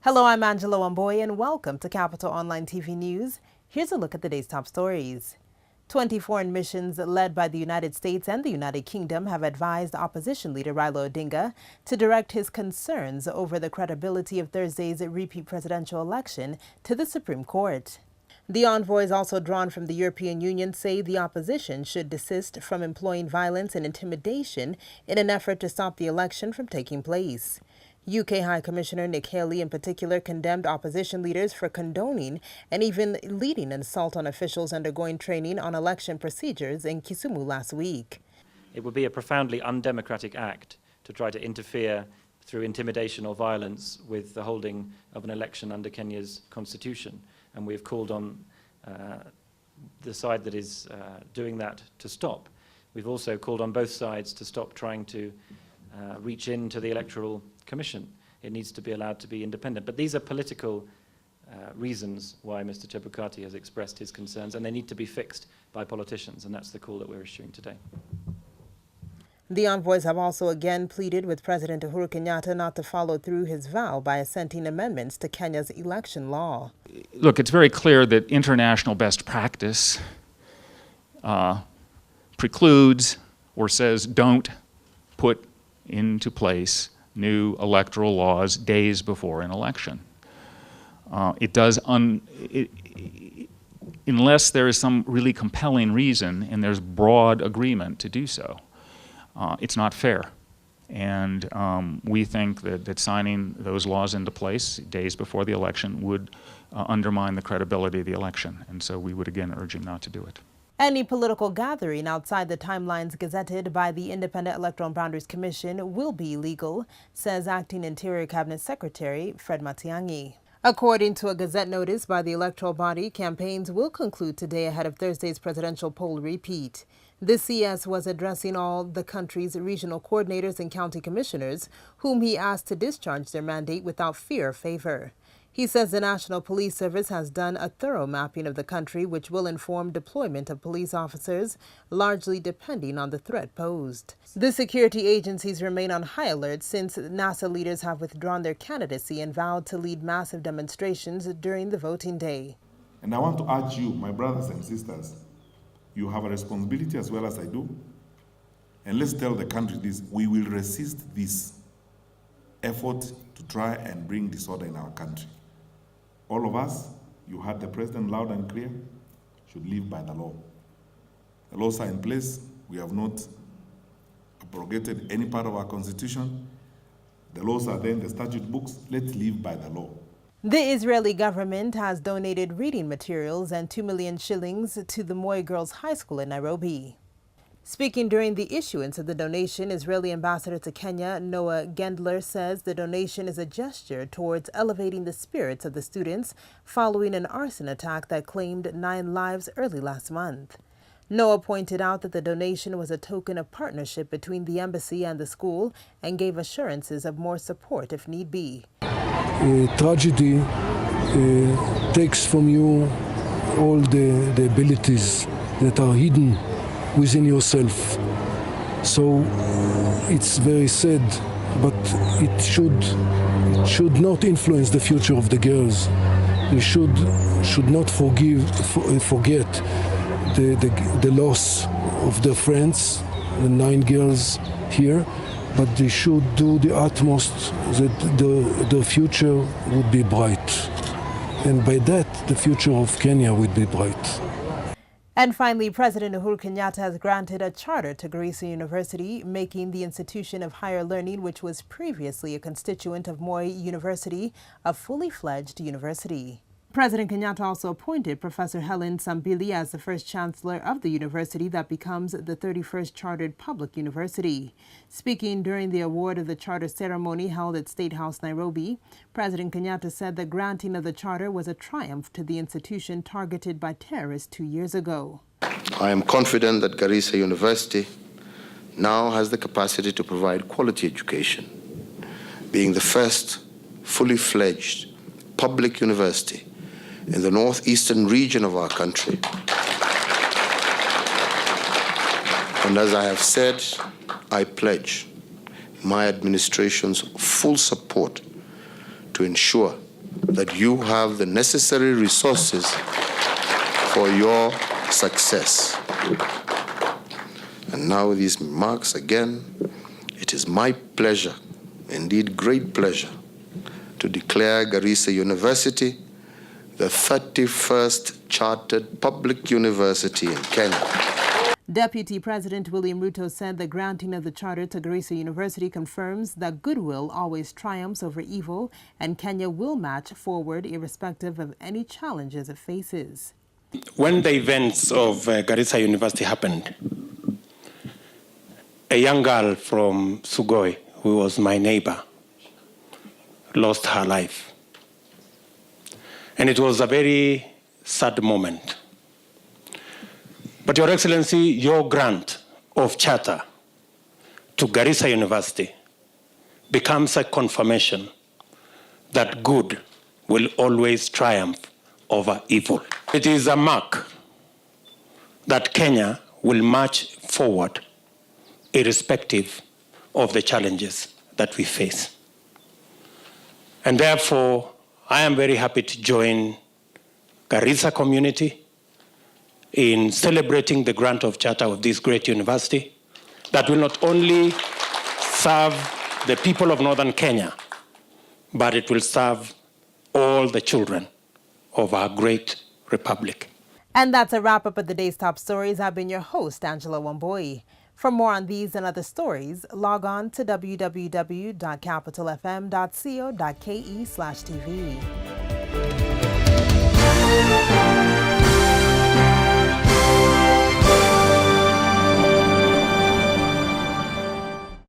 Hello, I'm Angela Wamboy, and welcome to Capital Online TV News. Here's a look at the day's top stories. 20 foreign missions led by the United States and the United Kingdom have advised opposition leader Raila Odinga to direct his concerns over the credibility of Thursday's repeat presidential election to the Supreme Court. The envoys, also drawn from the European Union, say the opposition should desist from employing violence and intimidation in an effort to stop the election from taking place. UK High Commissioner Nick Haley in particular condemned opposition leaders for condoning and even leading an assault on officials undergoing training on election procedures in Kisumu last week. It would be a profoundly undemocratic act to try to interfere through intimidation or violence with the holding of an election under Kenya's constitution. And we've called on the side that is doing that to stop. We've also called on both sides to stop trying to reach into the Electoral Commission. It needs to be allowed to be independent. But these are political reasons why Mr. Chebukati has expressed his concerns, and they need to be fixed by politicians, and that's the call that we're issuing today. The envoys have also again pleaded with President Uhuru Kenyatta not to follow through his vow by assenting amendments to Kenya's election law. Look, it's very clear that international best practice precludes or says don't put into place new electoral laws days before an election. Unless there is some really compelling reason and there's broad agreement to do so. It's not fair. And we think that signing those laws into place days before the election would undermine the credibility of the election. And so we would again urge him not to do it. Any political gathering outside the timelines gazetted by the Independent Electoral Boundaries Commission will be illegal, says Acting Interior Cabinet Secretary Fred Matiangi. According to a Gazette notice by the electoral body, campaigns will conclude today ahead of Thursday's presidential poll repeat. The CS was addressing all the country's regional coordinators and county commissioners, whom he asked to discharge their mandate without fear or favor. He says the National Police Service has done a thorough mapping of the country, which will inform deployment of police officers, largely depending on the threat posed. The security agencies remain on high alert since NASA leaders have withdrawn their candidacy and vowed to lead massive demonstrations during the voting day. And I want to urge you, my brothers and sisters, you have a responsibility as well as I do. And let's tell the country this: we will resist this effort to try and bring disorder in our country. All of us, you heard the president loud and clear, should live by the law. The laws are in place. We have not abrogated any part of our constitution. The laws are there in the statute books. Let's live by the law. The Israeli government has donated reading materials and 2 million shillings to the Moi Girls High School in Nairobi. Speaking during the issuance of the donation, Israeli ambassador to Kenya, Noah Gendler, says the donation is a gesture towards elevating the spirits of the students following an arson attack that claimed 9 lives early last month. Noah pointed out that the donation was a token of partnership between the embassy and the school and gave assurances of more support if need be. Tragedy takes from you all the abilities that are hidden within yourself. So it's very sad, but it should not influence the future of the girls. They should not forget the loss of their friends, the 9 girls here, but they should do the utmost that the future would be bright. And by that, the future of Kenya would be bright. And finally, President Uhuru Kenyatta has granted a charter to Garissa University, making the institution of higher learning, which was previously a constituent of Moi University, a fully fledged university. President Kenyatta also appointed Professor Helen Sambili as the first chancellor of the university that becomes the 31st chartered public university. Speaking during the award of the charter ceremony held at State House, Nairobi, President Kenyatta said the granting of the charter was a triumph to the institution targeted by terrorists 2 years ago. I am confident that Garissa University now has the capacity to provide quality education, being the first fully fledged public university in the northeastern region of our country. And as I have said, I pledge my administration's full support to ensure that you have the necessary resources for your success. And now with these remarks again, it is my pleasure, indeed great pleasure, to declare Garissa University the 31st chartered public university in Kenya. Deputy President William Ruto said the granting of the charter to Garissa University confirms that goodwill always triumphs over evil, and Kenya will march forward irrespective of any challenges it faces. When the events of Garissa University happened, a young girl from Sugoi, who was my neighbor, lost her life. And it was a very sad moment. But Your Excellency, your grant of charter to Garissa University becomes a confirmation that good will always triumph over evil. It is a mark that Kenya will march forward irrespective of the challenges that we face. And therefore, I am very happy to join Garissa community in celebrating the grant of charter of this great university that will not only serve the people of northern Kenya, but it will serve all the children of our great republic. And that's a wrap-up of the day's top stories. I've been your host, Angela Wamboi. For more on these and other stories, log on to www.capitalfm.co.ke/TV.